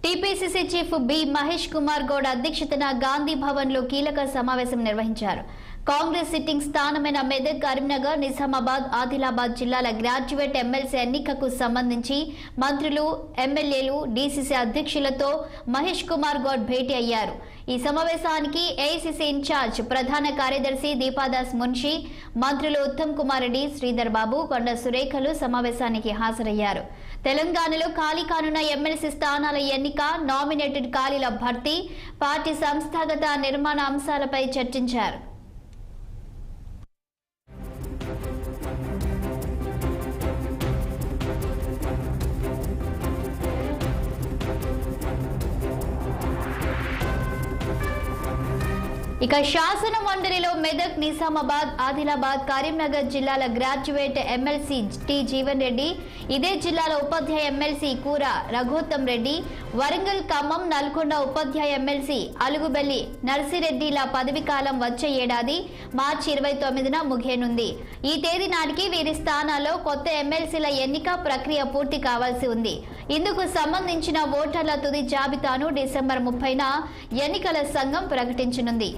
TPCC chief B Mahesh Kumar Goud అధ్యక్షతన గాంధీ భవన్ లో కీలక సమావేశం నిర్వహించారు. కాంగ్రెస్ సిట్టింగ్ స్థానమైన మెదక్, కరీంనగర్, నిజామాబాద్, ఆదిలాబాద్ జిల్లాల గ్రాడ్యుయేట్ ఎమ్మెల్సీ ఎన్నికకు సంబంధించి మంత్రులు, ఎమ్మెల్యేలు, డీసీసీ అధ్యక్షులతో మహేష్ కుమార్ గౌడ్ భేటీ అయ్యారు. ఈ సమావేశానికి ఏఐసీసీ ఇన్ఛార్జ్ ప్రధాన కార్యదర్శి దీపాదాస్ మున్షి, మంత్రులు ఉత్తమ్ కుమార్ రెడ్డి, శ్రీధర్ బాబు, కొండ సురేఖలు సమావేశానికి హాజరయ్యారు. తెలంగాణలో ఖాళీ కానున్న ఎమ్మెల్సీ స్థానాల ఎన్నిక, నామినేటెడ్ ఖాళీల భర్తీ, పార్టీ సంస్థాగత నిర్మాణ అంశాలపై చర్చించారు. ఇక శాసన మండలిలో మెదక్, నిజామాబాద్, ఆదిలాబాద్, కరీంనగర్ జిల్లాల graduate MLC T Jeevan Reddy, ఇదే జిల్లాల ఉపాధ్యాయ ఎమ్మెల్సీ కూర రఘోత్తమ్ రెడ్డి, వరంగల్, ఖమ్మం, నల్గొండ ఉపాధ్యాయ ఎమ్మెల్సీ అలుగుబెల్లి నర్సిరెడ్డిల పదవి కాలం వచ్చే ఏడాది మార్చి 29న ముగియనుంది. ఈ తేదీ నాటికి వీరి స్థానాల్లో కొత్త ఎమ్మెల్సీల ఎన్నిక ప్రక్రియ పూర్తి కావాల్సి ఉంది. ఇందుకు సంబంధించిన ఓటర్ల తుది జాబితాను డిసెంబర్ 30న ఎన్నికల సంఘం ప్రకటించనుంది.